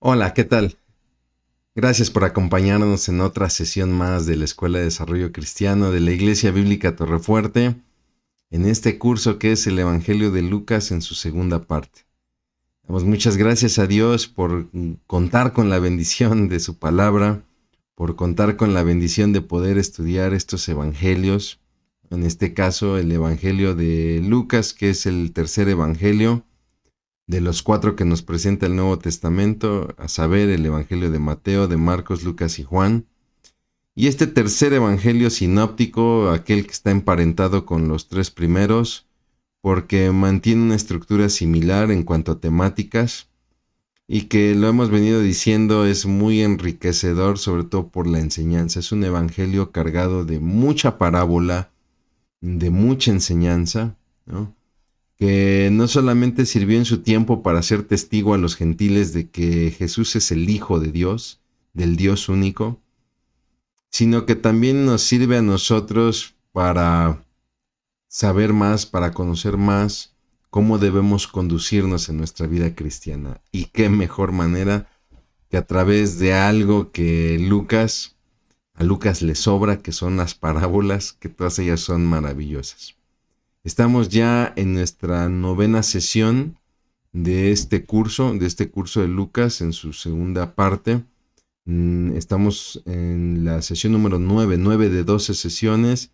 Hola, ¿qué tal? Gracias por acompañarnos en otra sesión más de la Escuela de Desarrollo Cristiano de la Iglesia Bíblica Torrefuerte, en este curso que es el Evangelio de Lucas en su segunda parte. Damos muchas gracias a Dios por contar con la bendición de su palabra, por contar con la bendición de poder estudiar estos evangelios, en este caso el Evangelio de Lucas, que es el tercer evangelio de los cuatro que nos presenta el Nuevo Testamento, a saber, el Evangelio de Mateo, de Marcos, Lucas y Juan. Y este tercer Evangelio sinóptico, aquel que está emparentado con los tres primeros, porque mantiene una estructura similar en cuanto a temáticas y que lo hemos venido diciendo es muy enriquecedor, sobre todo por la enseñanza. Es un Evangelio cargado de mucha parábola, de mucha enseñanza, ¿no? Que no solamente sirvió en su tiempo para ser testigo a los gentiles de que Jesús es el Hijo de Dios, del Dios único, sino que también nos sirve a nosotros para saber más, para conocer más cómo debemos conducirnos en nuestra vida cristiana. Y qué mejor manera que a través de algo que a Lucas le sobra, que son las parábolas, que todas ellas son maravillosas. Estamos ya en nuestra novena sesión de este curso de Lucas en su segunda parte. Estamos en la sesión número 9, 9 de 12 sesiones.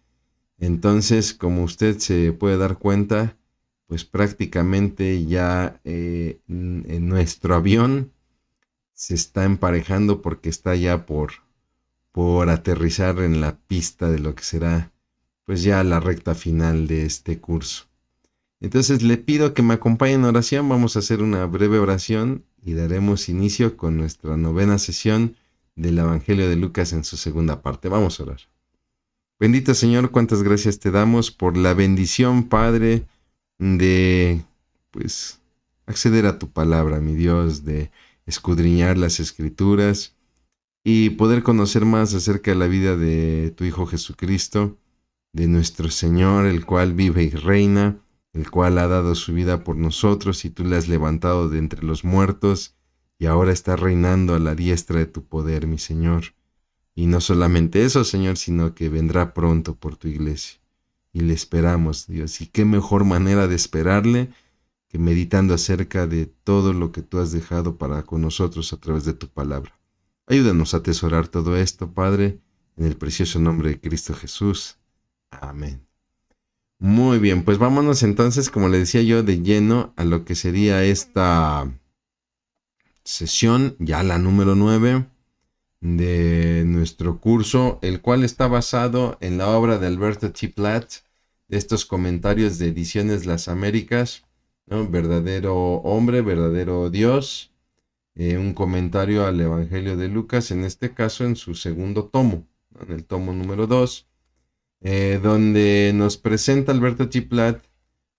Entonces, como usted se puede dar cuenta, pues prácticamente ya en nuestro avión se está emparejando porque está ya por aterrizar en la pista de lo que será pues ya la recta final de este curso. Entonces le pido que me acompañe en oración. Vamos a hacer una breve oración y daremos inicio con nuestra novena sesión del Evangelio de Lucas en su segunda parte. Vamos a orar. Bendito Señor, cuántas gracias te damos por la bendición, Padre, de pues acceder a tu palabra, mi Dios, de escudriñar las escrituras y poder conocer más acerca de la vida de tu Hijo Jesucristo, de nuestro Señor, el cual vive y reina, el cual ha dado su vida por nosotros y tú le has levantado de entre los muertos y ahora está reinando a la diestra de tu poder, mi Señor. Y no solamente eso, Señor, sino que vendrá pronto por tu iglesia. Y le esperamos, Dios. Y qué mejor manera de esperarle que meditando acerca de todo lo que tú has dejado para con nosotros a través de tu palabra. Ayúdanos a atesorar todo esto, Padre, en el precioso nombre de Cristo Jesús. Amén. Muy bien, pues vámonos entonces, como le decía yo, de lleno a lo que sería esta sesión, ya la número 9 de nuestro curso, el cual está basado en la obra de Alberto T. Platt, de estos comentarios de Ediciones Las Américas, ¿no? Verdadero hombre, verdadero Dios, un comentario al Evangelio de Lucas, en este caso en su segundo tomo, ¿no? En el tomo número 2, donde nos presenta Alberto T. Platt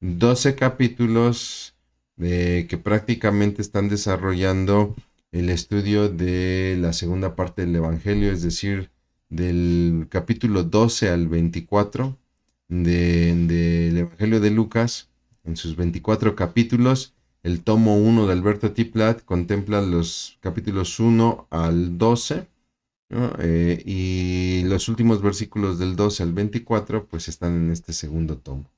12 capítulos que prácticamente están desarrollando el estudio de la segunda parte del Evangelio, es decir, del capítulo 12 al 24 del Evangelio de Lucas, en sus 24 capítulos. El tomo 1 de Alberto T. Platt contempla los capítulos 1 al 12, ¿no? Y los últimos versículos del 12 al 24 pues están en este segundo tomo.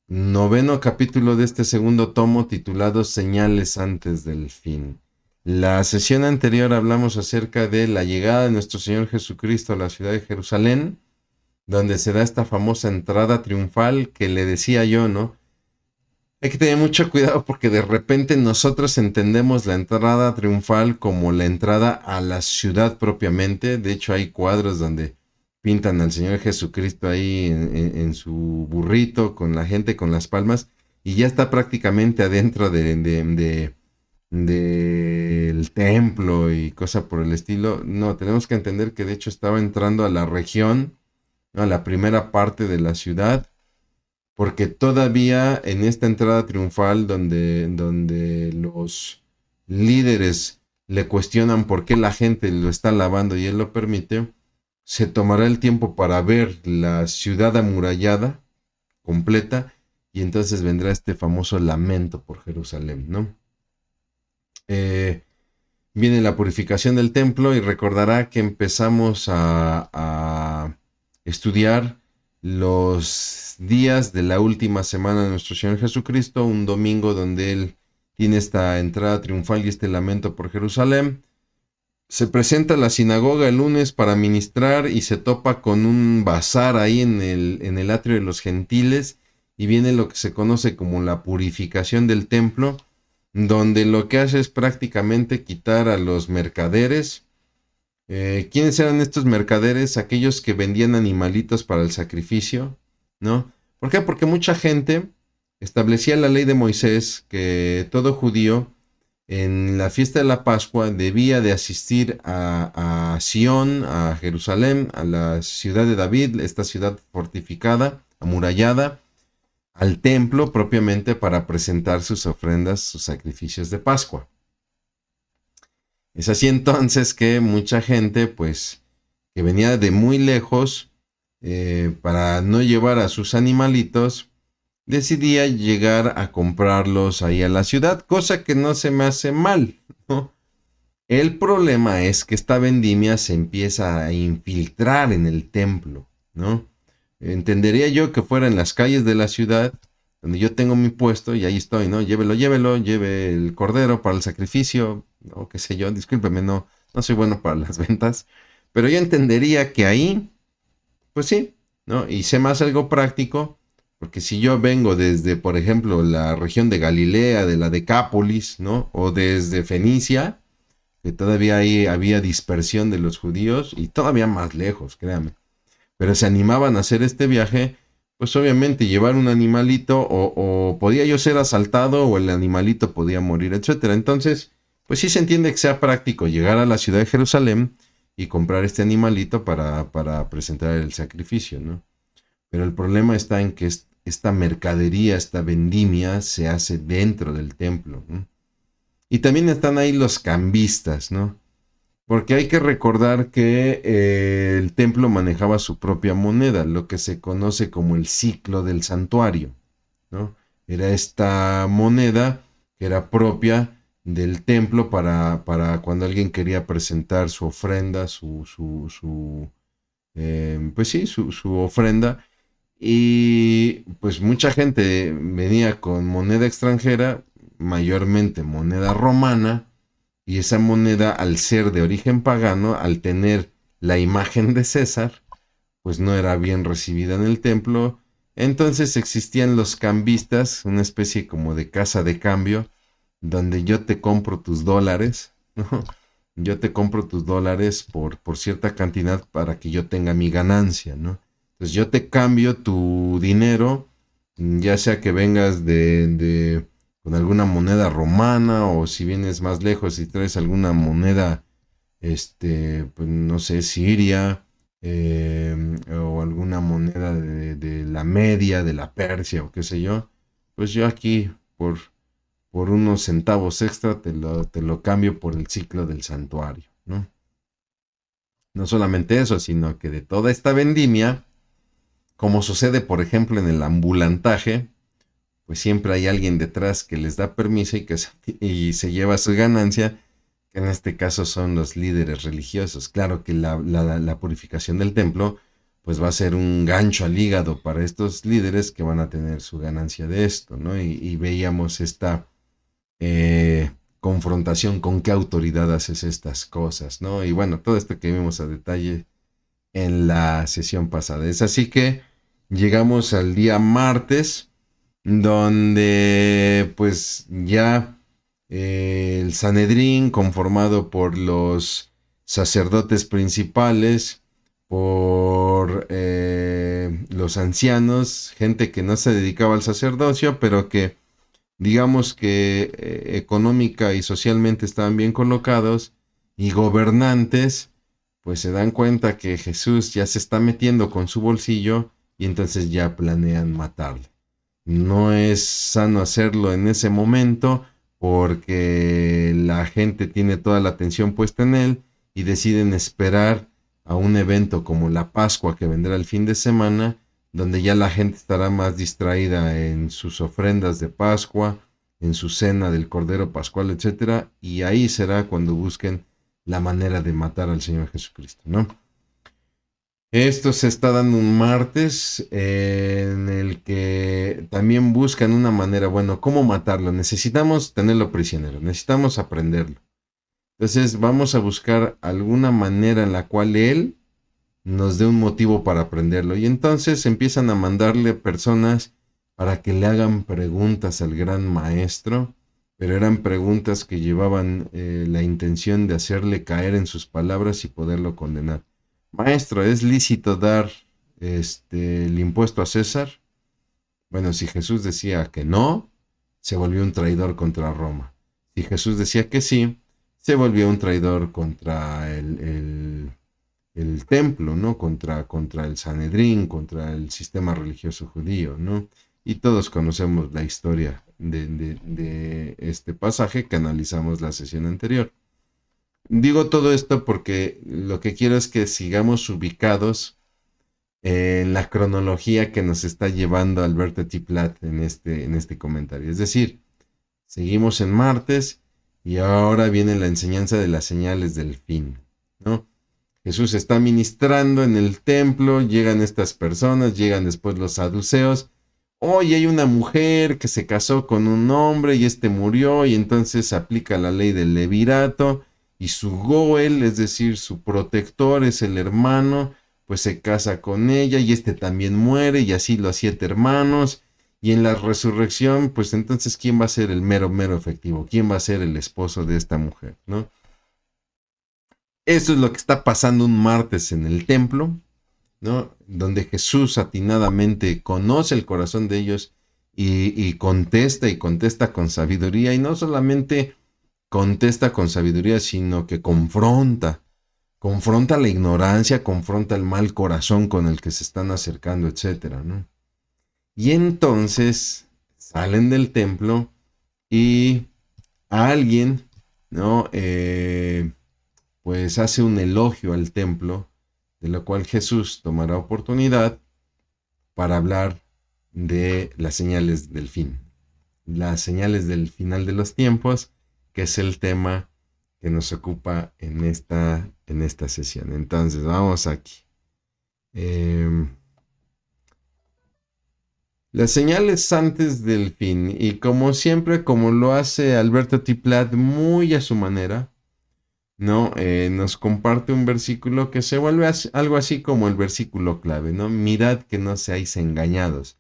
Noveno capítulo de este segundo tomo titulado Señales antes del fin. La sesión anterior hablamos acerca de la llegada de nuestro Señor Jesucristo a la ciudad de Jerusalén, donde se da esta famosa entrada triunfal que le decía yo, ¿no? Hay que tener mucho cuidado porque de repente nosotros entendemos la entrada triunfal como la entrada a la ciudad propiamente. De hecho, hay cuadros donde pintan al Señor Jesucristo ahí en su burrito con la gente con las palmas y ya está prácticamente adentro del templo y cosa por el estilo. No, tenemos que entender que de hecho estaba entrando a la región, ¿no? A la primera parte de la ciudad, porque todavía en esta entrada triunfal donde los líderes le cuestionan por qué la gente lo está alabando y él lo permite, se tomará el tiempo para ver la ciudad amurallada completa y entonces vendrá este famoso lamento por Jerusalén, ¿no? Eh, viene la purificación del templo y recordará que empezamos a estudiar los días de la última semana de nuestro Señor Jesucristo, un domingo donde Él tiene esta entrada triunfal y este lamento por Jerusalén. Se presenta a la sinagoga el lunes para ministrar y se topa con un bazar ahí en el atrio de los gentiles y viene lo que se conoce como la purificación del templo, donde lo que hace es prácticamente quitar a los mercaderes. ¿Quiénes eran estos mercaderes? Aquellos que vendían animalitos para el sacrificio, ¿no? ¿Por qué? Porque mucha gente establecía la ley de Moisés que todo judío en la fiesta de la Pascua debía de asistir a Sión, a Jerusalén, a la ciudad de David, esta ciudad fortificada, amurallada, al templo propiamente para presentar sus ofrendas, sus sacrificios de Pascua. Es así entonces que mucha gente, pues, que venía de muy lejos, para no llevar a sus animalitos, decidía llegar a comprarlos ahí a la ciudad, cosa que no se me hace mal, ¿no? El problema es que esta vendimia se empieza a infiltrar en el templo, ¿no? Entendería yo que fuera en las calles de la ciudad, donde yo tengo mi puesto y ahí estoy, ¿no? Llévelo, llévelo, lleve el cordero para el sacrificio, o qué sé yo, discúlpeme, no soy bueno para las ventas, pero yo entendería que ahí, pues sí, ¿no? Y sé más algo práctico, porque si yo vengo desde, por ejemplo, la región de Galilea, de la Decápolis, ¿no? O desde Fenicia, que todavía ahí había dispersión de los judíos, y todavía más lejos, créame, pero se animaban a hacer este viaje, pues obviamente llevar un animalito o podía yo ser asaltado o el animalito podía morir, etcétera. Entonces, pues sí se entiende que sea práctico llegar a la ciudad de Jerusalén y comprar este animalito para presentar el sacrificio, ¿no? Pero el problema está en que esta mercadería, esta vendimia se hace dentro del templo, ¿no? Y también están ahí los cambistas, ¿no? Porque hay que recordar que el templo manejaba su propia moneda, lo que se conoce como el ciclo del santuario, ¿no? Era esta moneda que era propia del templo para cuando alguien quería presentar su ofrenda, pues sí, su ofrenda. Y pues mucha gente venía con moneda extranjera, mayormente moneda romana, y esa moneda, al ser de origen pagano, al tener la imagen de César, pues no era bien recibida en el templo. Entonces existían los cambistas, una especie como de casa de cambio, donde yo te compro tus dólares, ¿no? Yo te compro tus dólares por cierta cantidad para que yo tenga mi ganancia, ¿no? Entonces yo te cambio tu dinero, ya sea que vengas con alguna moneda romana o si vienes más lejos y traes alguna moneda, pues no sé, siria, o alguna moneda de la Media, de la Persia o qué sé yo, pues yo aquí por unos centavos extra te lo cambio por el ciclo del santuario, ¿no? No solamente eso, sino que de toda esta vendimia, como sucede por ejemplo en el ambulantaje, pues siempre hay alguien detrás que les da permiso y se lleva su ganancia, que en este caso son los líderes religiosos. Claro que la purificación del templo pues va a ser un gancho al hígado para estos líderes que van a tener su ganancia de esto, ¿no? Y veíamos esta confrontación con qué autoridad haces estas cosas, ¿no? Y bueno, todo esto que vimos a detalle en la sesión pasada. Es así que llegamos al día martes, donde pues ya el Sanedrín, conformado por los sacerdotes principales, por los ancianos, gente que no se dedicaba al sacerdocio, pero que digamos que económica y socialmente estaban bien colocados, y gobernantes, pues se dan cuenta que Jesús ya se está metiendo con su bolsillo y entonces ya planean matarle. No es sano hacerlo en ese momento porque la gente tiene toda la atención puesta en él y deciden esperar a un evento como la Pascua que vendrá el fin de semana, donde ya la gente estará más distraída en sus ofrendas de Pascua, en su cena del Cordero Pascual, etcétera, y ahí será cuando busquen la manera de matar al Señor Jesucristo, ¿no? Esto se está dando un martes en el que también buscan una manera, bueno, ¿cómo matarlo? Necesitamos tenerlo prisionero, necesitamos aprenderlo. Entonces vamos a buscar alguna manera en la cual él nos dé un motivo para aprenderlo. Y entonces empiezan a mandarle personas para que le hagan preguntas al gran maestro, pero eran preguntas que llevaban la intención de hacerle caer en sus palabras y poderlo condenar. Maestro, ¿es lícito dar el impuesto a César? Bueno, si Jesús decía que no, se volvió un traidor contra Roma. Si Jesús decía que sí, se volvió un traidor contra el templo, ¿no? Contra el Sanedrín, contra el sistema religioso judío, ¿no? Y todos conocemos la historia de este pasaje que analizamos la sesión anterior. Digo todo esto porque lo que quiero es que sigamos ubicados en la cronología que nos está llevando Alberto T. Platt en este comentario. Es decir, seguimos en martes y ahora viene la enseñanza de las señales del fin, ¿no? Jesús está ministrando en el templo, llegan estas personas, llegan después los saduceos. Hoy hay una mujer que se casó con un hombre y este murió y entonces aplica la ley del levirato y su goel, es decir, su protector es el hermano, pues se casa con ella y este también muere y así los 7 hermanos. Y en la resurrección, pues entonces, ¿quién va a ser el mero efectivo? ¿Quién va a ser el esposo de esta mujer, no? Eso es lo que está pasando un martes en el templo, ¿no? Donde Jesús atinadamente conoce el corazón de ellos y contesta con sabiduría. Y no solamente contesta con sabiduría, sino que confronta la ignorancia, confronta el mal corazón con el que se están acercando, etcétera, ¿no? Y entonces salen del templo y a alguien, ¿no? Pues hace un elogio al templo, de lo cual Jesús tomará oportunidad para hablar de las señales del fin, las señales del final de los tiempos, que es el tema que nos ocupa en esta sesión. Entonces, vamos aquí. Las señales antes del fin, y como siempre, como lo hace Alberto T. Platt muy a su manera, ¿no? Nos comparte un versículo que se vuelve algo así como el versículo clave, ¿no? Mirad que no seáis engañados,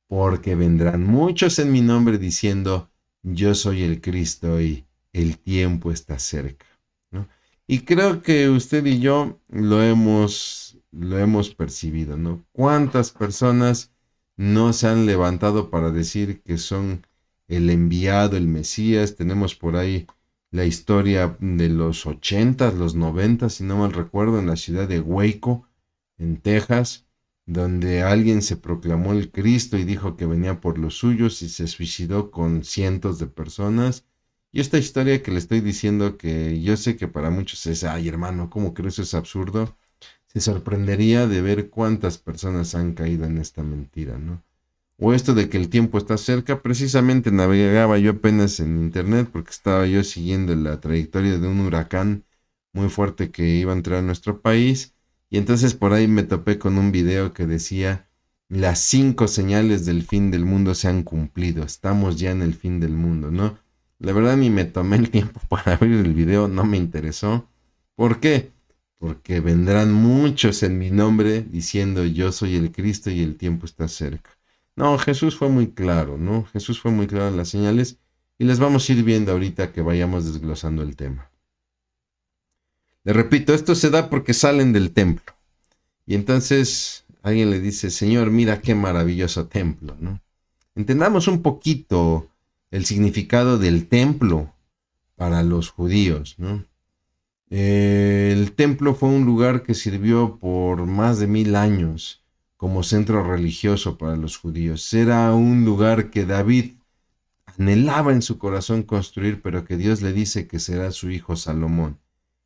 porque vendrán muchos en mi nombre diciendo, yo soy el Cristo y el tiempo está cerca, ¿no? Y creo que usted y yo lo hemos percibido, ¿no? ¿Cuántas personas no se han levantado para decir que son el enviado, el Mesías? Tenemos por ahí la historia de los 80s, los 90s, si no mal recuerdo, en la ciudad de Waco, en Texas, donde alguien se proclamó el Cristo y dijo que venía por los suyos y se suicidó con cientos de personas. Y esta historia que le estoy diciendo, que yo sé que para muchos es, ay hermano, ¿cómo crees? Eso es absurdo. Se sorprendería de ver cuántas personas han caído en esta mentira, ¿no? O esto de que el tiempo está cerca. Precisamente navegaba yo apenas en internet porque estaba yo siguiendo la trayectoria de un huracán muy fuerte que iba a entrar a nuestro país, y entonces por ahí me topé con un video que decía: las 5 señales del fin del mundo se han cumplido, estamos ya en el fin del mundo, ¿no? La verdad ni me tomé el tiempo para abrir el video, no me interesó. ¿Por qué? Porque vendrán muchos en mi nombre diciendo yo soy el Cristo y el tiempo está cerca. No, Jesús fue muy claro, ¿no? Jesús fue muy claro en las señales y las vamos a ir viendo ahorita que vayamos desglosando el tema. Le repito, esto se da porque salen del templo. Y entonces alguien le dice, Señor, mira qué maravilloso templo, ¿no? Entendamos un poquito el significado del templo para los judíos, ¿no? El templo fue un lugar que sirvió por más de 1000 años como centro religioso para los judíos. Era un lugar que David anhelaba en su corazón construir, pero que Dios le dice que será su hijo Salomón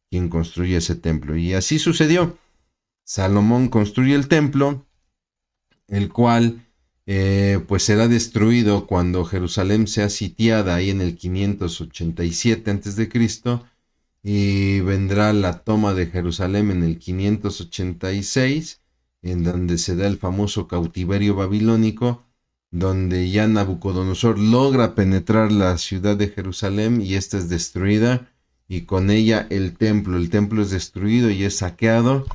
quien construye ese templo. Y así sucedió. Salomón construye el templo, el cual pues será destruido cuando Jerusalén sea sitiada ahí en el 587 a.C. Y vendrá la toma de Jerusalén en el 586, en donde se da el famoso cautiverio babilónico, donde ya Nabucodonosor logra penetrar la ciudad de Jerusalén y esta es destruida, y con ella el templo. El templo es destruido y es saqueado.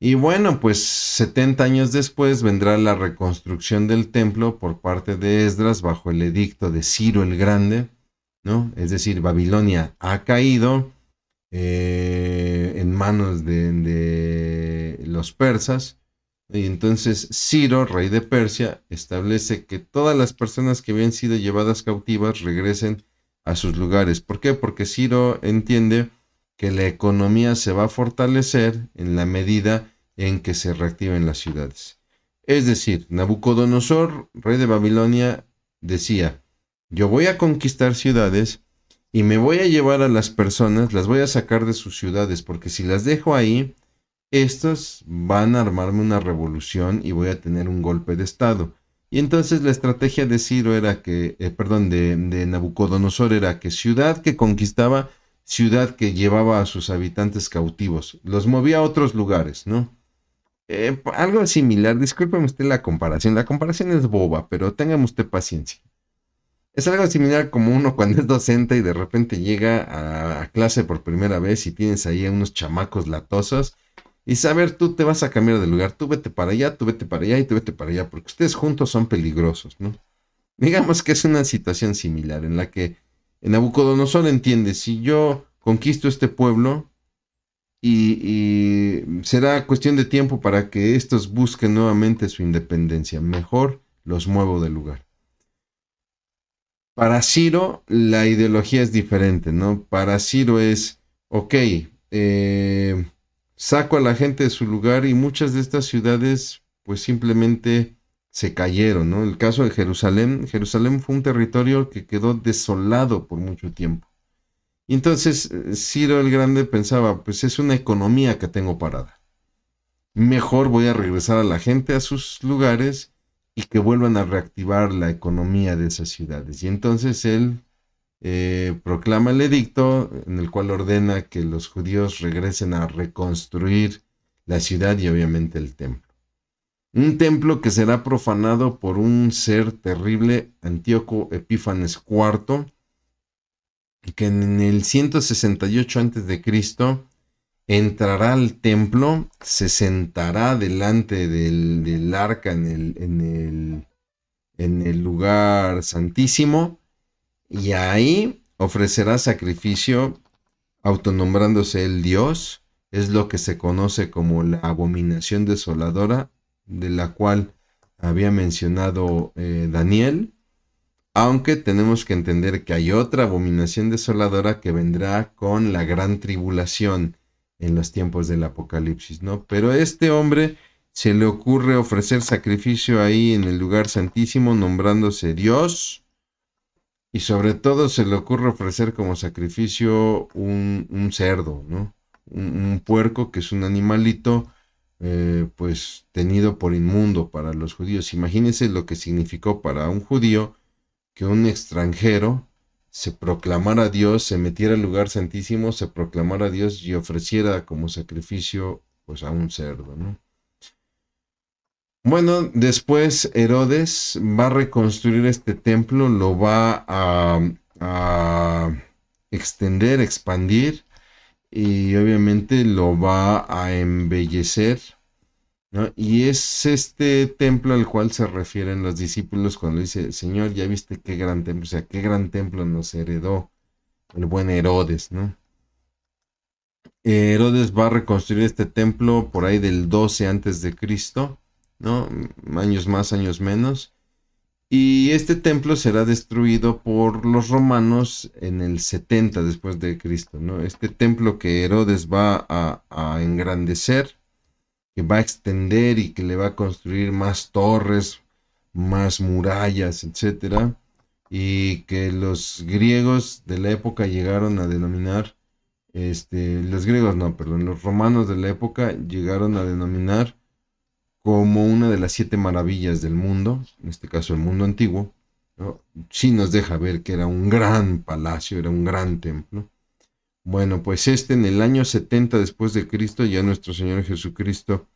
Y bueno, pues 70 años después vendrá la reconstrucción del templo por parte de Esdras bajo el edicto de Ciro el Grande, ¿no? Es decir, Babilonia ha caído en manos de los persas. Y entonces Ciro, rey de Persia, establece que todas las personas que habían sido llevadas cautivas regresen a sus lugares. ¿Por qué? Porque Ciro entiende que la economía se va a fortalecer en la medida en que se reactiven las ciudades. Es decir, Nabucodonosor, rey de Babilonia, decía, yo voy a conquistar ciudades y me voy a llevar a las personas, las voy a sacar de sus ciudades, porque si las dejo ahí, estos van a armarme una revolución y voy a tener un golpe de estado. Y entonces la estrategia de Ciro era que, de Nabucodonosor era que ciudad que conquistaba, ciudad que llevaba a sus habitantes cautivos, los movía a otros lugares, ¿no? Algo similar, discúlpeme usted la comparación es boba, pero téngame usted paciencia. Es algo similar como uno cuando es docente y de repente llega a clase por primera vez y tienes ahí a unos chamacos latosos y saber tú te vas a cambiar de lugar, tú vete para allá, tú vete para allá y tú vete para allá, porque ustedes juntos son peligrosos, ¿no? Digamos que es una situación similar en la que Nabucodonosor entiende, si yo conquisto este pueblo y será cuestión de tiempo para que estos busquen nuevamente su independencia, mejor los muevo del lugar. Para Ciro la ideología es diferente, ¿no? Para Ciro es, ok, saco a la gente de su lugar y muchas de estas ciudades pues simplemente se cayeron, ¿no? El caso de Jerusalén, Jerusalén fue un territorio que quedó desolado por mucho tiempo. Y entonces Ciro el Grande pensaba, pues es una economía que tengo parada. Mejor voy a regresar a la gente a sus lugares y que vuelvan a reactivar la economía de esas ciudades. Y entonces él proclama el edicto en el cual ordena que los judíos regresen a reconstruir la ciudad y obviamente el templo. Un templo que será profanado por un ser terrible, Antíoco Epífanes IV, que en el 168 a.C. entrará al templo, se sentará delante del arca en el lugar santísimo y ahí ofrecerá sacrificio autonombrándose el Dios. Es lo que se conoce como la abominación desoladora, de la cual había mencionado Daniel. Aunque tenemos que entender que hay otra abominación desoladora que vendrá con la gran tribulación en los tiempos del Apocalipsis, ¿no? Pero a este hombre se le ocurre ofrecer sacrificio ahí en el lugar santísimo, nombrándose Dios, y sobre todo se le ocurre ofrecer como sacrificio un cerdo, ¿no? Un puerco que es un animalito, pues tenido por inmundo para los judíos. Imagínense lo que significó para un judío que un extranjero se proclamara a Dios, se metiera al lugar santísimo, se proclamara a Dios y ofreciera como sacrificio pues a un cerdo, ¿no? Bueno, después Herodes va a reconstruir este templo, lo va a extender, expandir y obviamente lo va a embellecer, ¿no? Y es este templo al cual se refieren los discípulos cuando dice, Señor, ya viste qué gran templo, o sea, qué gran templo nos heredó el buen Herodes, ¿no? Herodes va a reconstruir este templo por ahí del 12 antes de Cristo, ¿no? Años más, años menos. Y este templo será destruido por los romanos en el 70 después de Cristo, ¿no? Este templo que Herodes va a engrandecer, que va a extender y que le va a construir más torres, más murallas, etcétera, y que los griegos de la época llegaron a denominar, los griegos no, perdón, los romanos de la época llegaron a denominar como una de las 7 maravillas del mundo, en este caso el mundo antiguo, ¿no? Sí nos deja ver que era un gran palacio, era un gran templo. Bueno, pues en el año 70 después de Cristo, ya nuestro Señor Jesucristo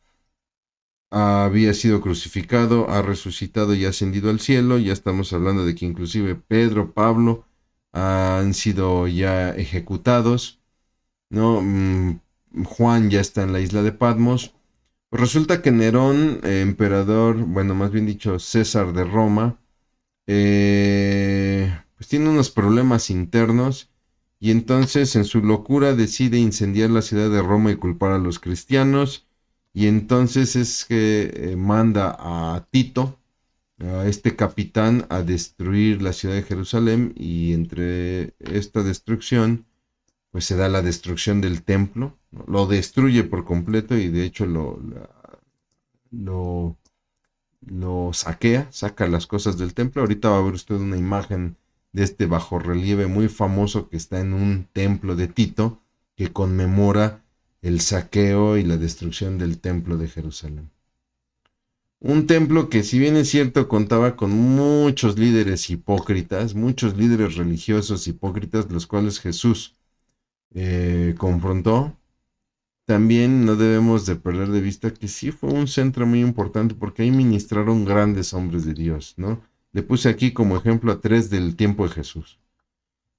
había sido crucificado, ha resucitado y ha ascendido al cielo. Ya estamos hablando de que inclusive Pedro, Pablo han sido ya ejecutados, ¿no? Juan ya está en la isla de Patmos. Pues resulta que Nerón, emperador, bueno, más bien dicho, César de Roma, pues tiene unos problemas internos y entonces en su locura decide incendiar la ciudad de Roma y culpar a los cristianos. Y entonces es que manda a Tito, a este capitán, a destruir la ciudad de Jerusalén, y entre esta destrucción pues se da la destrucción del templo, ¿no? Lo destruye por completo y de hecho lo, lo saquea, saca las cosas del templo. Ahorita va a ver usted una imagen de este bajorrelieve muy famoso que está en un templo de Tito que conmemora el saqueo y la destrucción del templo de Jerusalén. Un templo que, si bien es cierto, contaba con muchos líderes hipócritas, muchos líderes religiosos hipócritas, los cuales Jesús confrontó. También no debemos de perder de vista que sí fue un centro muy importante porque ahí ministraron grandes hombres de Dios, ¿no? Le puse aquí como ejemplo a 3 del tiempo de Jesús.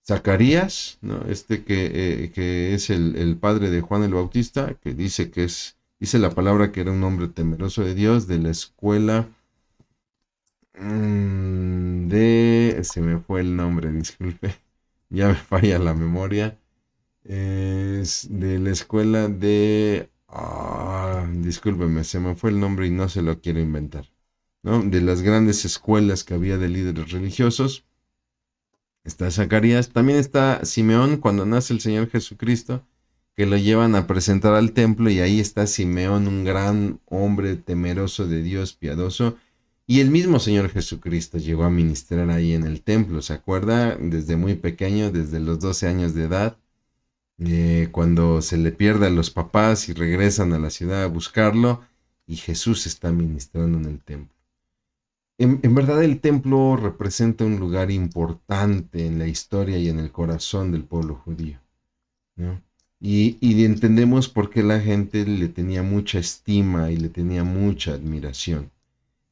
Zacarías, ¿no? Que es el padre de Juan el Bautista, que dice la palabra que era un hombre temeroso de Dios, de la escuela se me fue el nombre, disculpe, ya me falla la memoria. Es de la escuela de... discúlpeme, se me fue el nombre y no se lo quiero inventar, ¿no? De las grandes escuelas que había de líderes religiosos. Está Zacarías, también está Simeón cuando nace el Señor Jesucristo, que lo llevan a presentar al templo, y ahí está Simeón, un gran hombre temeroso de Dios, piadoso, y el mismo Señor Jesucristo llegó a ministrar ahí en el templo, ¿se acuerda? Desde muy pequeño, desde los 12 años de edad, cuando se le pierde a los papás y regresan a la ciudad a buscarlo, y Jesús está ministrando en el templo. En verdad el templo representa un lugar importante en la historia y en el corazón del pueblo judío, ¿no? Y entendemos por qué la gente le tenía mucha estima y le tenía mucha admiración.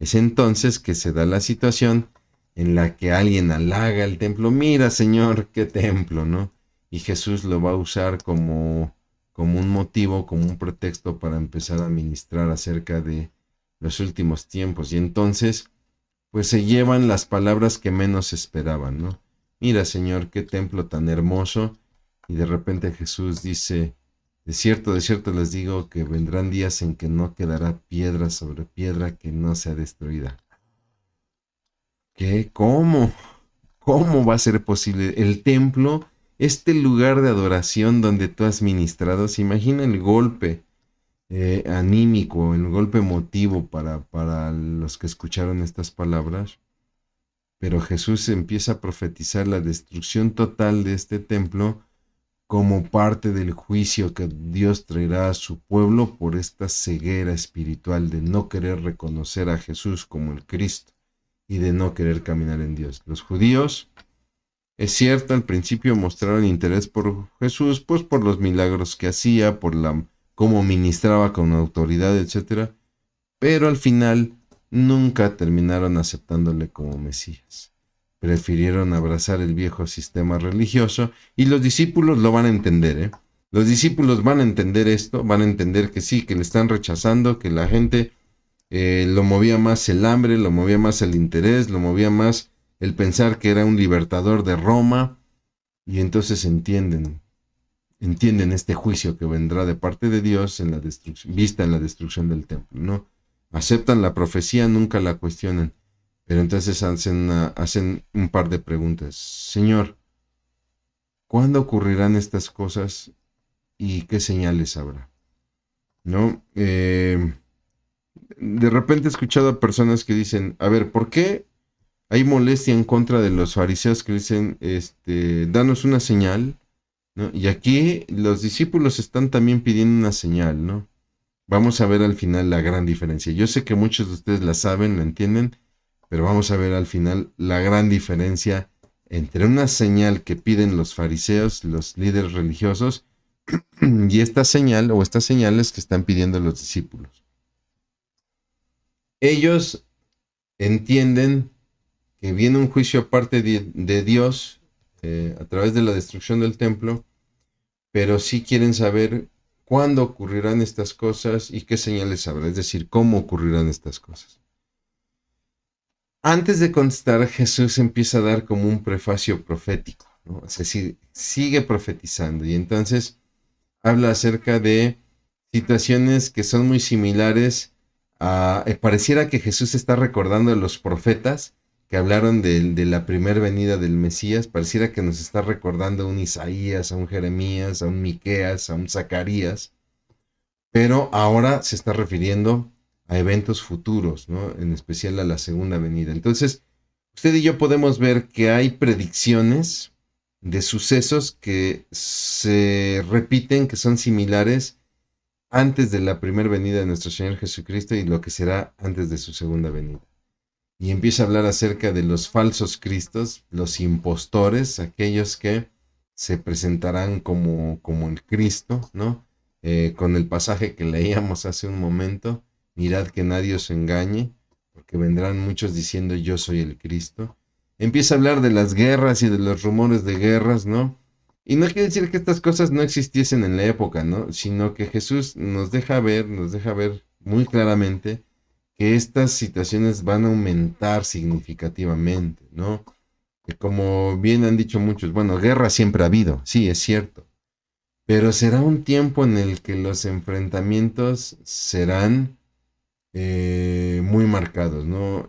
Es entonces que se da la situación en la que alguien halaga el templo. Mira, Señor, qué templo, ¿no? Y Jesús lo va a usar como un motivo, como un pretexto para empezar a ministrar acerca de los últimos tiempos. Y entonces pues se llevan las palabras que menos esperaban, ¿no? Mira, Señor, qué templo tan hermoso. Y de repente Jesús dice, de cierto les digo que vendrán días en que no quedará piedra sobre piedra que no sea destruida. ¿Qué? ¿Cómo? ¿Cómo va a ser posible? El templo, este lugar de adoración donde tú has ministrado, se imagina el golpe anímico, el golpe emotivo para los que escucharon estas palabras. Pero Jesús empieza a profetizar la destrucción total de este templo como parte del juicio que Dios traerá a su pueblo por esta ceguera espiritual de no querer reconocer a Jesús como el Cristo y de no querer caminar en Dios. Los judíos, es cierto, al principio mostraron interés por Jesús, pues por los milagros que hacía, por cómo ministraba con autoridad, etc. Pero al final nunca terminaron aceptándole como Mesías. Prefirieron abrazar el viejo sistema religioso, y los discípulos lo van a entender, ¿eh? Los discípulos van a entender esto, van a entender que sí, que le están rechazando, que la gente lo movía más el hambre, lo movía más el interés, lo movía más el pensar que era un libertador de Roma, y entonces entienden este juicio que vendrá de parte de Dios en la destrucción, vista en la destrucción del templo, ¿no? Aceptan la profecía, nunca la cuestionan, pero entonces hacen un par de preguntas. Señor, ¿cuándo ocurrirán estas cosas y qué señales habrá? ¿No? De repente he escuchado a personas que dicen, a ver, ¿por qué hay molestia en contra de los fariseos que dicen, danos una señal, ¿no? Y aquí los discípulos están también pidiendo una señal, ¿no? Vamos a ver al final la gran diferencia. Yo sé que muchos de ustedes la saben, la entienden, pero vamos a ver al final la gran diferencia entre una señal que piden los fariseos, los líderes religiosos, y esta señal o estas señales que están pidiendo los discípulos. Ellos entienden que viene un juicio aparte de Dios a través de la destrucción del templo, pero sí quieren saber cuándo ocurrirán estas cosas y qué señales habrá, es decir, cómo ocurrirán estas cosas. Antes de contestar, Jesús empieza a dar como un prefacio profético, ¿no? Es decir, sigue profetizando y entonces habla acerca de situaciones que son muy similares a... pareciera que Jesús está recordando a los profetas que hablaron de la primera venida del Mesías, pareciera que nos está recordando a un Isaías, a un Jeremías, a un Miqueas, a un Zacarías, pero ahora se está refiriendo a eventos futuros, ¿no? En especial a la segunda venida. Entonces, usted y yo podemos ver que hay predicciones de sucesos que se repiten, que son similares antes de la primera venida de nuestro Señor Jesucristo y lo que será antes de su segunda venida. Y empieza a hablar acerca de los falsos cristos, los impostores, aquellos que se presentarán como el Cristo, ¿no? Con el pasaje que leíamos hace un momento, mirad que nadie os engañe, porque vendrán muchos diciendo yo soy el Cristo. Empieza a hablar de las guerras y de los rumores de guerras, ¿no? Y no quiere decir que estas cosas no existiesen en la época, ¿no? Sino que Jesús nos deja ver muy claramente que estas situaciones van a aumentar significativamente, ¿no? Que como bien han dicho muchos, bueno, guerra siempre ha habido, sí, es cierto, pero será un tiempo en el que los enfrentamientos serán muy marcados, ¿no?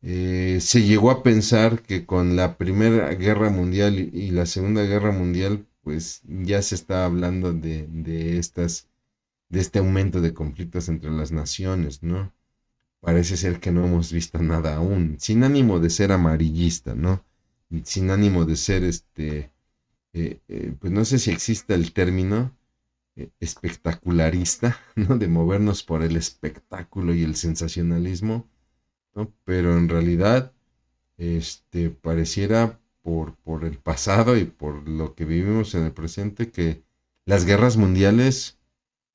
Se llegó a pensar que con la Primera Guerra Mundial y la Segunda Guerra Mundial, pues ya se está hablando de este aumento de conflictos entre las naciones, ¿no? Parece ser que no hemos visto nada aún, sin ánimo de ser amarillista, ¿no? Sin ánimo de ser pues no sé si existe el término espectacularista, ¿no? De movernos por el espectáculo y el sensacionalismo, ¿no? Pero en realidad, pareciera por el pasado y por lo que vivimos en el presente que las guerras mundiales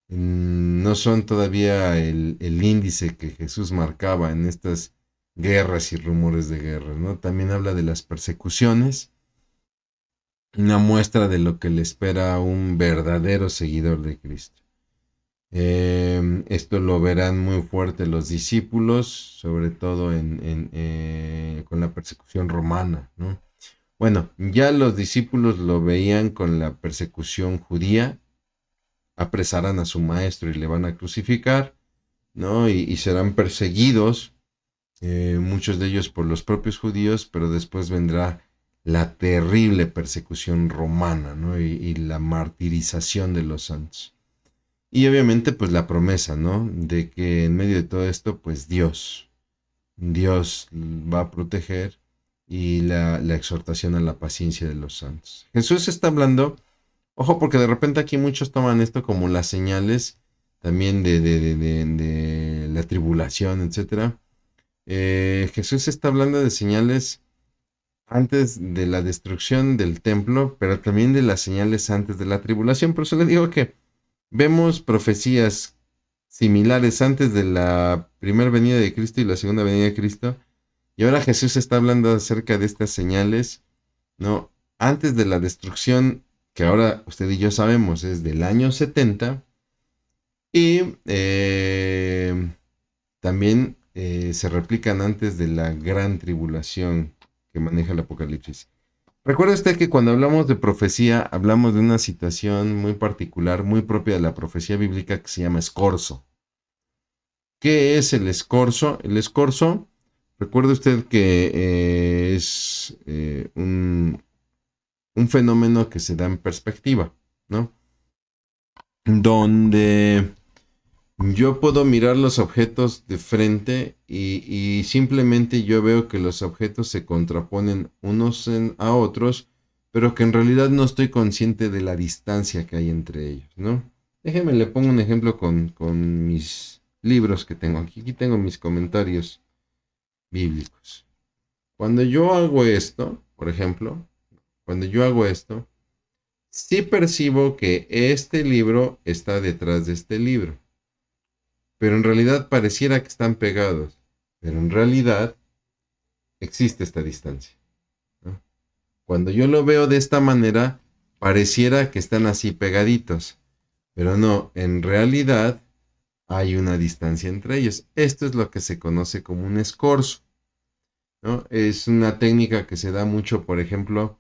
no son todavía el índice que Jesús marcaba en estas guerras y rumores de guerra, ¿no? También habla de las persecuciones, una muestra de lo que le espera a un verdadero seguidor de Cristo. Esto lo verán muy fuerte los discípulos, sobre todo con la persecución romana, ¿no? Bueno, ya los discípulos lo veían con la persecución judía, apresarán a su maestro y le van a crucificar, ¿no? Y serán perseguidos, muchos de ellos por los propios judíos, pero después vendrá la terrible persecución romana, ¿no? Y la martirización de los santos. Y obviamente pues la promesa, ¿no? De que en medio de todo esto pues Dios va a proteger y la exhortación a la paciencia de los santos. Jesús está hablando, ojo porque de repente aquí muchos toman esto como las señales también de la tribulación, etcétera. Jesús está hablando de señales antes de la destrucción del templo, pero también de las señales antes de la tribulación. Por eso le digo que vemos profecías similares antes de la primera venida de Cristo y la segunda venida de Cristo. Y ahora Jesús está hablando acerca de estas señales, ¿no? Antes de la destrucción, que ahora usted y yo sabemos es del año 70. Y también se replican antes de la gran tribulación que maneja el Apocalipsis. Recuerde usted que cuando hablamos de profecía, hablamos de una situación muy particular, muy propia de la profecía bíblica que se llama escorzo. ¿Qué es el escorzo? El escorzo, recuerde usted que es un fenómeno que se da en perspectiva, ¿no? Donde yo puedo mirar los objetos de frente y simplemente yo veo que los objetos se contraponen unos a otros, pero que en realidad no estoy consciente de la distancia que hay entre ellos, ¿no? Déjeme, le pongo un ejemplo con mis libros que tengo aquí. Aquí tengo mis comentarios bíblicos. Cuando yo hago esto, por ejemplo, cuando yo hago esto, sí percibo que este libro está detrás de este libro, pero en realidad pareciera que están pegados, pero en realidad existe esta distancia, ¿no? Cuando yo lo veo de esta manera, pareciera que están así pegaditos, pero no, en realidad hay una distancia entre ellos. Esto es lo que se conoce como un escorzo, ¿no? Es una técnica que se da mucho, por ejemplo,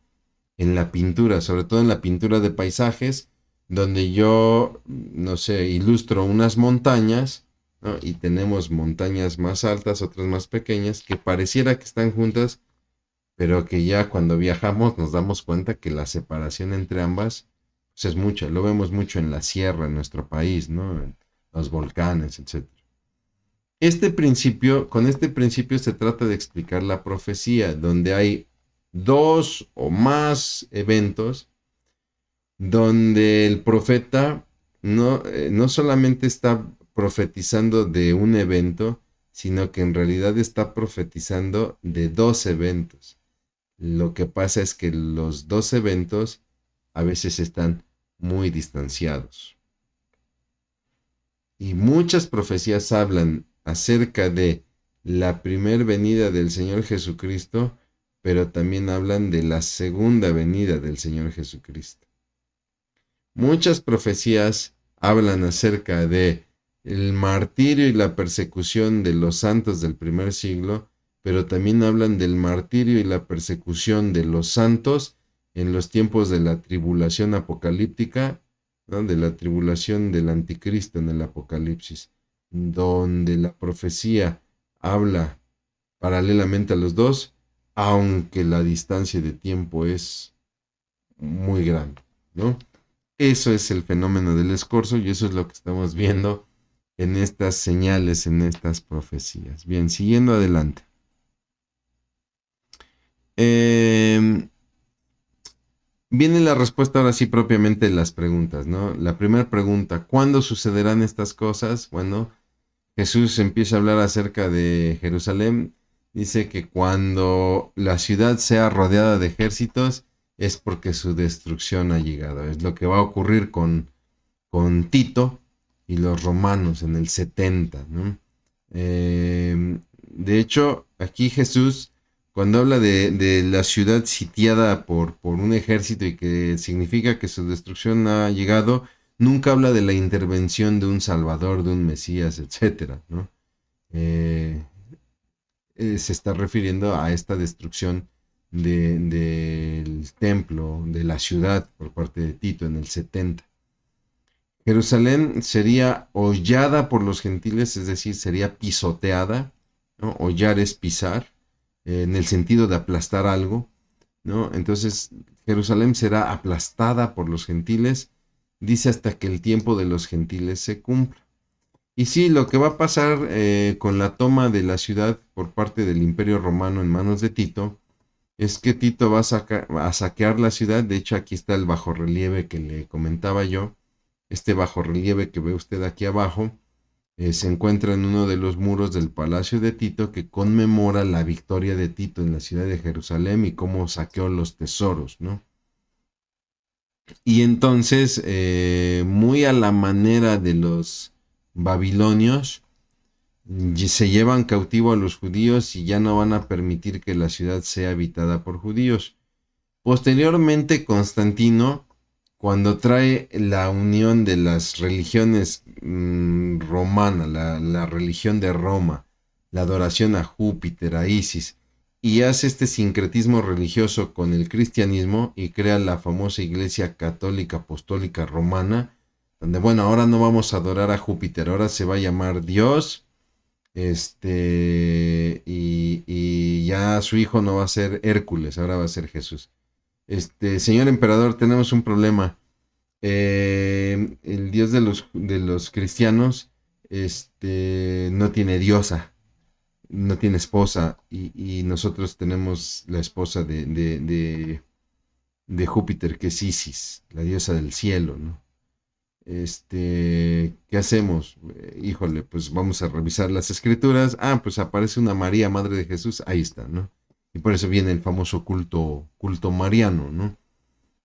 en la pintura, sobre todo en la pintura de paisajes, donde yo, no sé, ilustro unas montañas, ¿no? Y tenemos montañas más altas, otras más pequeñas, que pareciera que están juntas, pero que ya cuando viajamos nos damos cuenta que la separación entre ambas pues, es mucha. Lo vemos mucho en la sierra, en nuestro país, ¿no? En los volcanes, etcétera. Con este principio se trata de explicar la profecía, donde hay dos o más eventos donde el profeta no solamente está profetizando de un evento, sino que en realidad está profetizando de dos eventos. Lo que pasa es que los dos eventos a veces están muy distanciados. Y muchas profecías hablan acerca de la primer venida del Señor Jesucristo, pero también hablan de la segunda venida del Señor Jesucristo. Muchas profecías hablan acerca de el martirio y la persecución de los santos del primer siglo, pero también hablan del martirio y la persecución de los santos en los tiempos de la tribulación apocalíptica, ¿no? De la tribulación del anticristo en el Apocalipsis, donde la profecía habla paralelamente a los dos, aunque la distancia de tiempo es muy grande, ¿no? Eso es el fenómeno del escorzo y eso es lo que estamos viendo en estas señales, en estas profecías. Bien, siguiendo adelante. Eh, Viene la respuesta ahora sí propiamente de las preguntas, ¿no? La primera pregunta, ¿cuándo sucederán estas cosas? Bueno, Jesús empieza a hablar acerca de Jerusalén. Dice que cuando la ciudad sea rodeada de ejércitos es porque su destrucción ha llegado. Es lo que va a ocurrir con Tito y los romanos en el 70, ¿no? De hecho, aquí Jesús, cuando habla de la ciudad sitiada por un ejército y que significa que su destrucción ha llegado, nunca habla de la intervención de un Salvador, de un Mesías, etcétera, ¿no? Eh, Se está refiriendo a esta destrucción del templo, de la ciudad por parte de Tito en el 70. Jerusalén sería hollada por los gentiles, es decir, sería pisoteada, ¿no? Hollar es pisar, en el sentido de aplastar algo, ¿no? Entonces, Jerusalén será aplastada por los gentiles, dice hasta que el tiempo de los gentiles se cumpla. Y sí, lo que va a pasar con la toma de la ciudad por parte del Imperio Romano en manos de Tito, es que Tito va a saquear la ciudad. De hecho, aquí está el bajorrelieve que le comentaba yo. Este bajorrelieve que ve usted aquí abajo se encuentra en uno de los muros del Palacio de Tito que conmemora la victoria de Tito en la ciudad de Jerusalén y cómo saqueó los tesoros, ¿no? Y entonces, muy a la manera de los babilonios, se llevan cautivo a los judíos y ya no van a permitir que la ciudad sea habitada por judíos. Posteriormente, Constantino, cuando trae la unión de las religiones romanas, la religión de Roma, la adoración a Júpiter, a Isis, y hace este sincretismo religioso con el cristianismo y crea la famosa Iglesia Católica Apostólica Romana, donde, bueno, ahora no vamos a adorar a Júpiter, ahora se va a llamar Dios, y ya su hijo no va a ser Hércules, ahora va a ser Jesús. Señor emperador, tenemos un problema. El Dios de los cristianos, no tiene diosa, no tiene esposa, y nosotros tenemos la esposa de Júpiter, que es Isis, la diosa del cielo, ¿no? ¿qué hacemos? Híjole, pues vamos a revisar las escrituras. Ah, pues aparece una María, madre de Jesús, ahí está, ¿no? Y por eso viene el famoso culto mariano, ¿no?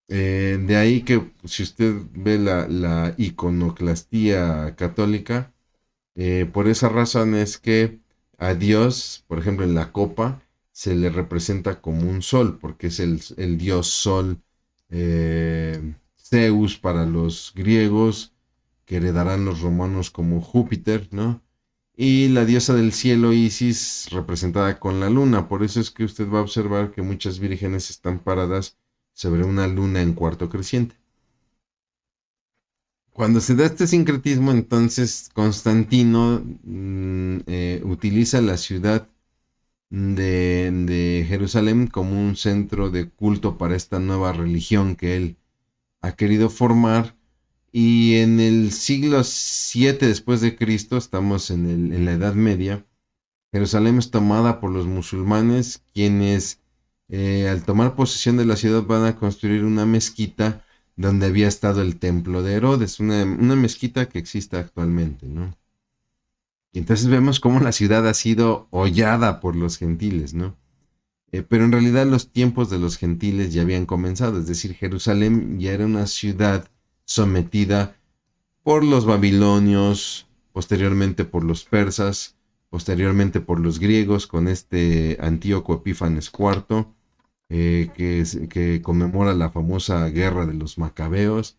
De ahí que si usted ve la iconoclastía católica, por esa razón es que a Dios, por ejemplo, en la copa, se le representa como un sol, porque es el dios sol, Zeus para los griegos, que heredarán los romanos como Júpiter, ¿no? Y la diosa del cielo, Isis, representada con la luna. Por eso es que usted va a observar que muchas vírgenes están paradas sobre una luna en cuarto creciente. Cuando se da este sincretismo, entonces Constantino utiliza la ciudad de Jerusalén como un centro de culto para esta nueva religión que él ha querido formar. Y en el siglo 7 después de Cristo, estamos en la Edad Media, Jerusalén es tomada por los musulmanes, quienes al tomar posesión de la ciudad van a construir una mezquita donde había estado el templo de Herodes, una mezquita que existe actualmente, ¿no? Y entonces vemos cómo la ciudad ha sido hollada por los gentiles, ¿no? Pero en realidad los tiempos de los gentiles ya habían comenzado, es decir, Jerusalén ya era una ciudad sometida por los babilonios, posteriormente por los persas, posteriormente por los griegos con este Antíoco Epífanes IV, que conmemora la famosa guerra de los macabeos,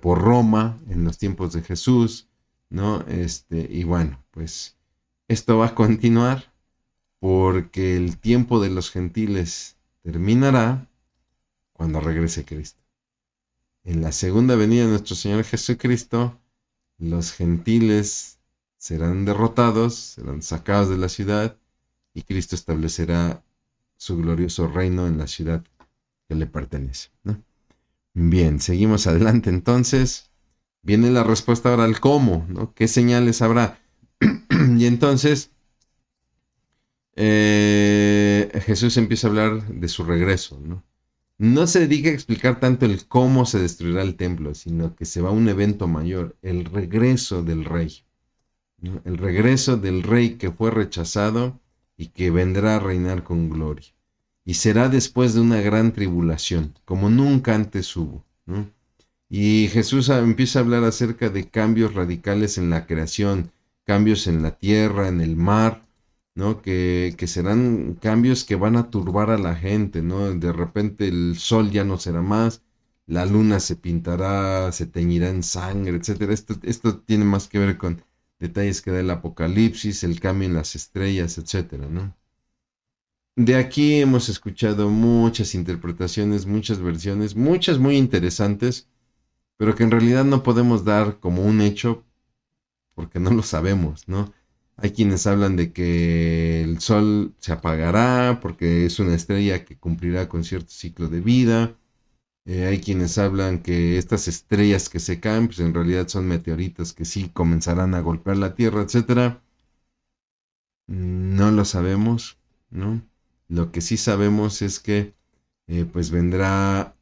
por Roma en los tiempos de Jesús, ¿no? Y bueno, pues esto va a continuar porque el tiempo de los gentiles terminará cuando regrese Cristo. En la segunda venida de nuestro Señor Jesucristo, los gentiles serán derrotados, serán sacados de la ciudad y Cristo establecerá su glorioso reino en la ciudad que le pertenece, ¿no? Bien, seguimos adelante entonces. Viene la respuesta ahora al cómo, ¿no? ¿Qué señales habrá? Y entonces Jesús empieza a hablar de su regreso, ¿no? No se dedica a explicar tanto el cómo se destruirá el templo, sino que se va a un evento mayor, el regreso del rey, ¿no? El regreso del rey que fue rechazado y que vendrá a reinar con gloria. Y será después de una gran tribulación, como nunca antes hubo, ¿no? Y Jesús empieza a hablar acerca de cambios radicales en la creación, cambios en la tierra, en el mar, ¿no? Que serán cambios que van a turbar a la gente, ¿no? De repente el sol ya no será más, la luna se pintará, se teñirá en sangre, etcétera. Esto tiene más que ver con detalles que da el Apocalipsis, el cambio en las estrellas, etcétera, ¿no? De aquí hemos escuchado muchas interpretaciones, muchas versiones, muchas muy interesantes, pero que en realidad no podemos dar como un hecho porque no lo sabemos, ¿no? Hay quienes hablan de que el sol se apagará porque es una estrella que cumplirá con cierto ciclo de vida. Hay quienes hablan que estas estrellas que se caen, pues en realidad son meteoritos que sí comenzarán a golpear la Tierra, etcétera. No lo sabemos, ¿no? Lo que sí sabemos es que pues vendrá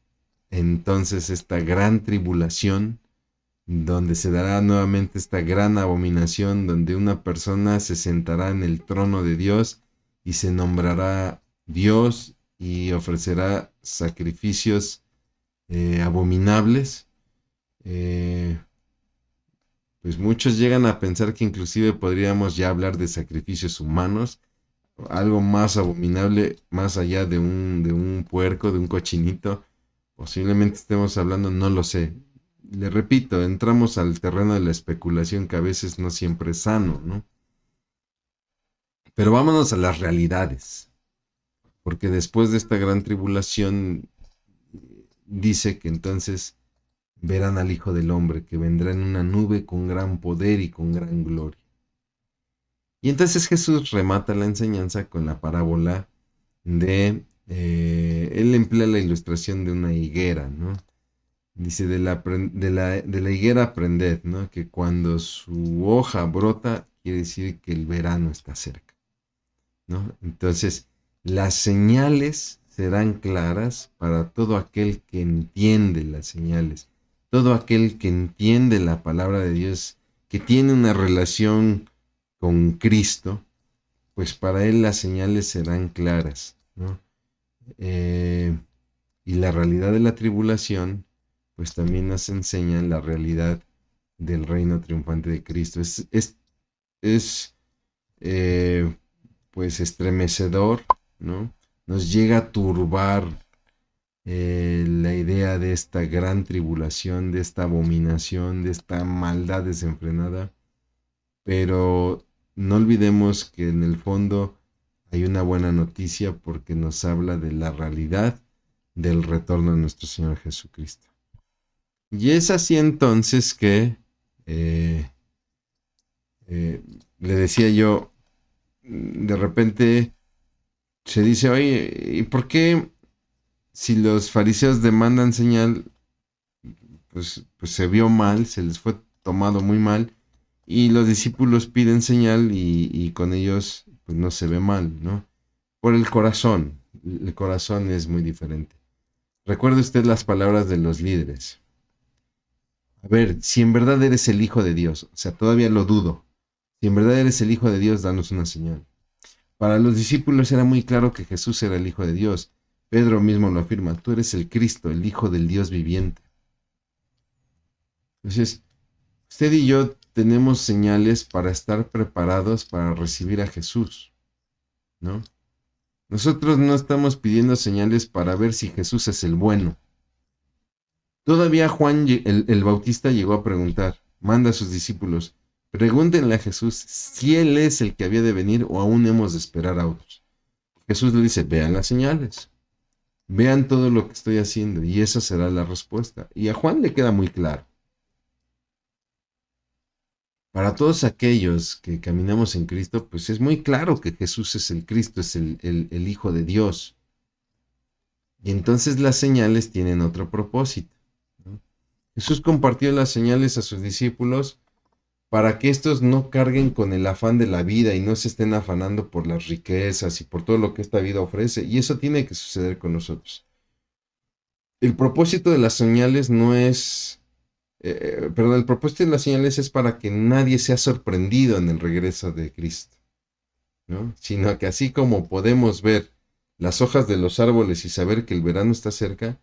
entonces esta gran tribulación donde se dará nuevamente esta gran abominación, donde una persona se sentará en el trono de Dios y se nombrará Dios y ofrecerá sacrificios abominables. Eh, pues muchos llegan a pensar que inclusive podríamos ya hablar de sacrificios humanos, algo más abominable, más allá de un puerco, de un cochinito. Posiblemente estemos hablando, no lo sé. Le repito, entramos al terreno de la especulación que a veces no siempre es sano, ¿no? Pero vámonos a las realidades, porque después de esta gran tribulación dice que entonces verán al Hijo del Hombre que vendrá en una nube con gran poder y con gran gloria. Y entonces Jesús remata la enseñanza con la parábola él emplea la ilustración de una higuera, ¿no? Dice, de la higuera aprended, ¿no? Que cuando su hoja brota, quiere decir que el verano está cerca, ¿no? Entonces, las señales serán claras para todo aquel que entiende las señales. todo aquel que entiende la palabra de Dios, que tiene una relación con Cristo, pues para él las señales serán claras, ¿no? Y la realidad de la tribulación, pues también nos enseña la realidad del reino triunfante de Cristo. Es pues estremecedor, ¿no? Nos llega a turbar la idea de esta gran tribulación, de esta abominación, de esta maldad desenfrenada, pero no olvidemos que en el fondo hay una buena noticia porque nos habla de la realidad del retorno de nuestro Señor Jesucristo. Y es así entonces que le decía yo, de repente se dice, oye, ¿y por qué si los fariseos demandan señal, pues se vio mal, se les fue tomado muy mal, y los discípulos piden señal y con ellos pues no se ve mal, ¿no? Por el corazón es muy diferente. Recuerde usted las palabras de los líderes. A ver, si en verdad eres el Hijo de Dios, o sea, todavía lo dudo, si en verdad eres el Hijo de Dios, danos una señal. Para los discípulos era muy claro que Jesús era el Hijo de Dios. Pedro mismo lo afirma, tú eres el Cristo, el Hijo del Dios viviente. Entonces, usted y yo tenemos señales para estar preparados para recibir a Jesús, ¿no? Nosotros no estamos pidiendo señales para ver si Jesús es el bueno. Todavía Juan el Bautista llegó a preguntar, manda a sus discípulos, pregúntenle a Jesús si Él es el que había de venir o aún hemos de esperar a otros. Jesús le dice, vean las señales, vean todo lo que estoy haciendo y esa será la respuesta. Y a Juan le queda muy claro. Para todos aquellos que caminamos en Cristo, pues es muy claro que Jesús es el Cristo, es el Hijo de Dios. Y entonces las señales tienen otro propósito, ¿no? Jesús compartió las señales a sus discípulos para que estos no carguen con el afán de la vida y no se estén afanando por las riquezas y por todo lo que esta vida ofrece. Y eso tiene que suceder con nosotros. El propósito de las señales no es... el propósito de las señales es para que nadie sea sorprendido en el regreso de Cristo, ¿no? Sino que así como podemos ver las hojas de los árboles y saber que el verano está cerca,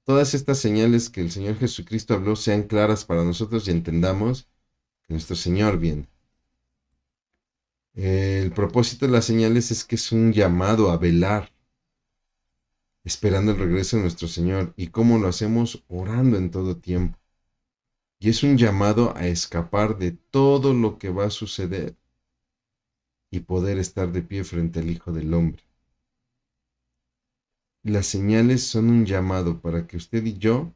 todas estas señales que el Señor Jesucristo habló sean claras para nosotros y entendamos que nuestro Señor viene. El propósito de las señales es que es un llamado a velar, esperando el regreso de nuestro Señor. ¿Y cómo lo hacemos? Orando en todo tiempo. Y es un llamado a escapar de todo lo que va a suceder y poder estar de pie frente al Hijo del Hombre. Las señales son un llamado para que usted y yo,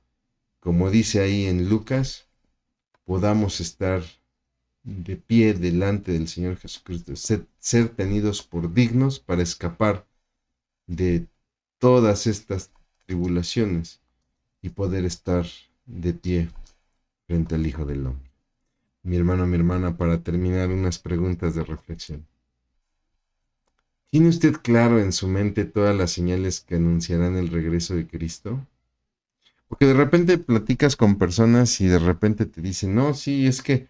como dice ahí en Lucas, podamos estar de pie delante del Señor Jesucristo, ser tenidos por dignos para escapar de todas estas tribulaciones y poder estar de pie frente al Hijo del Hombre. Mi hermano, mi hermana, para terminar, unas preguntas de reflexión. ¿Tiene usted claro en su mente todas las señales que anunciarán el regreso de Cristo? Porque de repente platicas con personas y de repente te dicen, no, sí, es que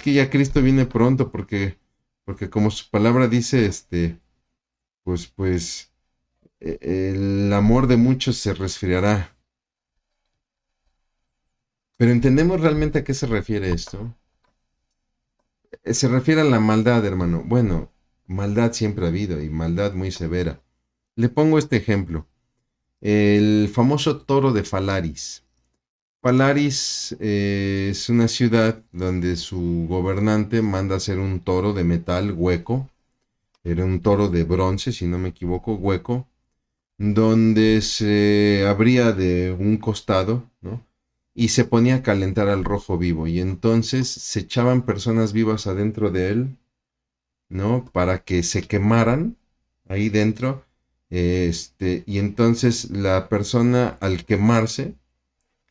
ya Cristo viene pronto porque como su palabra dice, pues el amor de muchos se resfriará. Pero ¿entendemos realmente a qué se refiere esto? Se refiere a la maldad, hermano. Bueno, maldad siempre ha habido y maldad muy severa. Le pongo este ejemplo. El famoso toro de Falaris. Falaris es una ciudad donde su gobernante manda hacer un toro de metal hueco. Era un toro de bronce, si no me equivoco, hueco, donde se abría de un costado, ¿no? Y se ponía a calentar al rojo vivo. Y entonces se echaban personas vivas adentro de él, ¿no? Para que se quemaran ahí dentro. Y entonces la persona al quemarse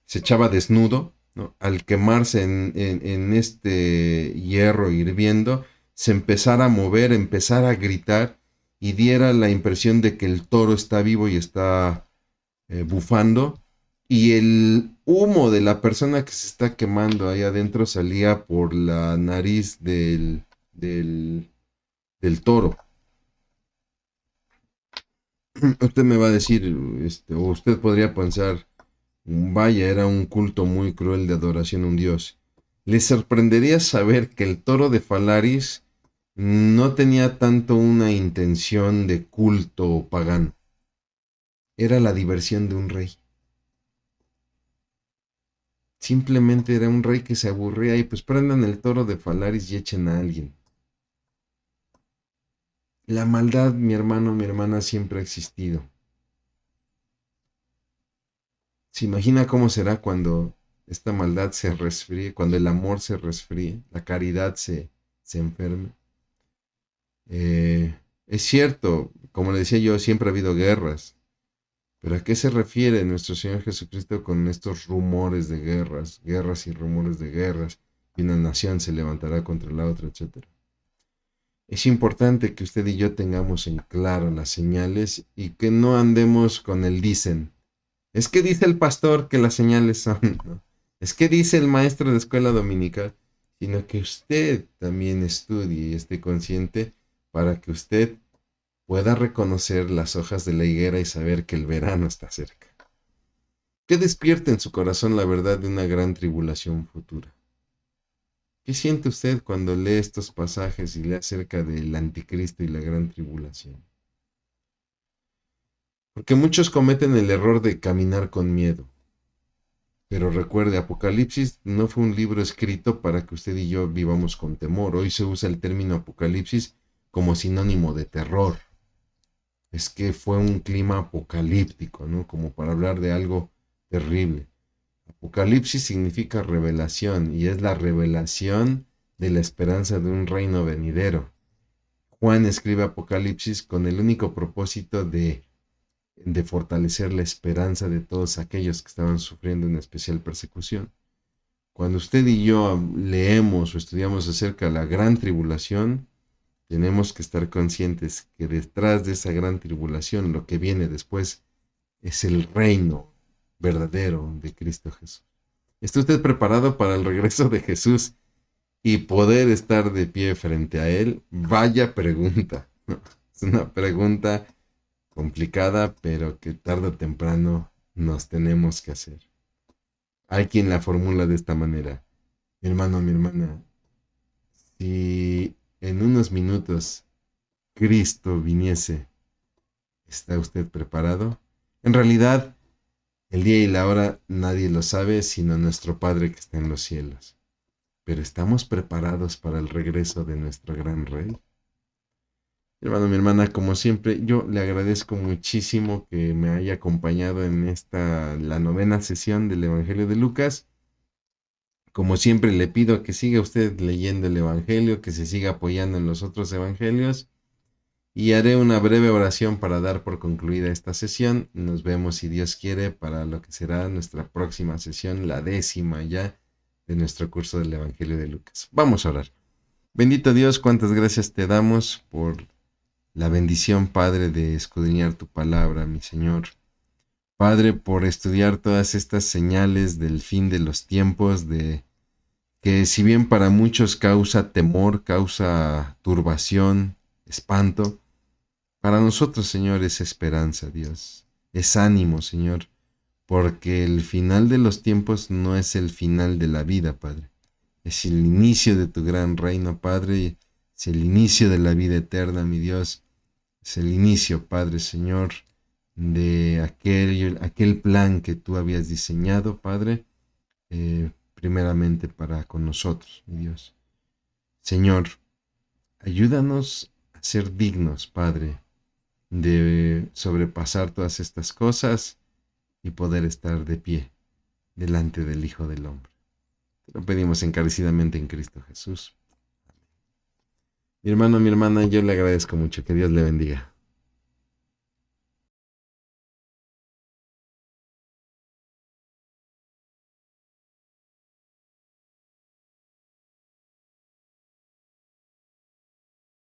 se echaba desnudo, ¿no? Al quemarse en este hierro hirviendo, se empezara a mover, empezara a gritar y diera la impresión de que el toro está vivo y está bufando. y el humo de la persona que se está quemando ahí adentro salía por la nariz del, del toro. Usted me va a decir, o usted podría pensar, vaya, era un culto muy cruel de adoración a un dios. Le sorprendería saber que el toro de Falaris no tenía tanto una intención de culto pagano. Era la diversión de un rey. Simplemente era un rey que se aburría y pues prendan el toro de Falaris y echen a alguien. La maldad, mi hermano, mi hermana, siempre ha existido. ¿Se imagina cómo será cuando esta maldad se resfríe, cuando el amor se resfríe, la caridad se enferme? Es cierto, como le decía yo, siempre ha habido guerras, pero ¿a qué se refiere nuestro Señor Jesucristo con estos rumores de guerras, guerras y rumores de guerras, y una nación se levantará contra la otra, etcétera? Es importante que usted y yo tengamos en claro las señales y que no andemos con el dicen. Es que dice el pastor que las señales son, ¿no? Es que dice el maestro de escuela dominical, sino que usted también estudie y esté consciente para que usted pueda reconocer las hojas de la higuera y saber que el verano está cerca. Que despierte en su corazón la verdad de una gran tribulación futura. ¿Qué siente usted cuando lee estos pasajes y lee acerca del anticristo y la gran tribulación? Porque muchos cometen el error de caminar con miedo. Pero recuerde, Apocalipsis no fue un libro escrito para que usted y yo vivamos con temor. Hoy se usa el término Apocalipsis como sinónimo de terror. Es que fue un clima apocalíptico, ¿no? Como para hablar de algo terrible. Apocalipsis significa revelación y es la revelación de la esperanza de un reino venidero. Juan escribe Apocalipsis con el único propósito de fortalecer la esperanza de todos aquellos que estaban sufriendo una especial persecución. Cuando usted y yo leemos o estudiamos acerca de la gran tribulación, tenemos que estar conscientes que detrás de esa gran tribulación, lo que viene después es el reino verdadero de Cristo Jesús. ¿Está usted preparado para el regreso de Jesús y poder estar de pie frente a Él? Vaya pregunta. Es una pregunta complicada, pero que tarde o temprano nos tenemos que hacer. Hay quien la formula de esta manera. Mi hermano, mi hermana, si en unos minutos Cristo viniese, ¿está usted preparado? En realidad, el día y la hora nadie lo sabe sino nuestro Padre que está en los cielos. Pero ¿estamos preparados para el regreso de nuestro gran Rey? Mi hermano, mi hermana, como siempre, yo le agradezco muchísimo que me haya acompañado en la 9ª sesión del Evangelio de Lucas. Como siempre, le pido que siga usted leyendo el Evangelio, que se siga apoyando en los otros Evangelios. Y haré una breve oración para dar por concluida esta sesión. Nos vemos, si Dios quiere, para lo que será nuestra próxima sesión, la 10ª ya de nuestro curso del Evangelio de Lucas. Vamos a orar. Bendito Dios, cuántas gracias te damos por la bendición, Padre, de escudriñar tu palabra, mi Señor. Padre, por estudiar todas estas señales del fin de los tiempos, de que si bien para muchos causa temor, causa turbación, espanto, para nosotros, Señor, es esperanza, Dios. Es ánimo, Señor, porque el final de los tiempos no es el final de la vida, Padre. Es el inicio de tu gran reino, Padre. Es el inicio de la vida eterna, mi Dios. Es el inicio, Padre, Señor, de aquel plan que tú habías diseñado, Padre, primeramente para con nosotros, mi Dios. Señor, ayúdanos a ser dignos, Padre, de sobrepasar todas estas cosas y poder estar de pie delante del Hijo del Hombre. Te lo pedimos encarecidamente en Cristo Jesús. Mi hermano, mi hermana, yo le agradezco mucho. Que Dios le bendiga.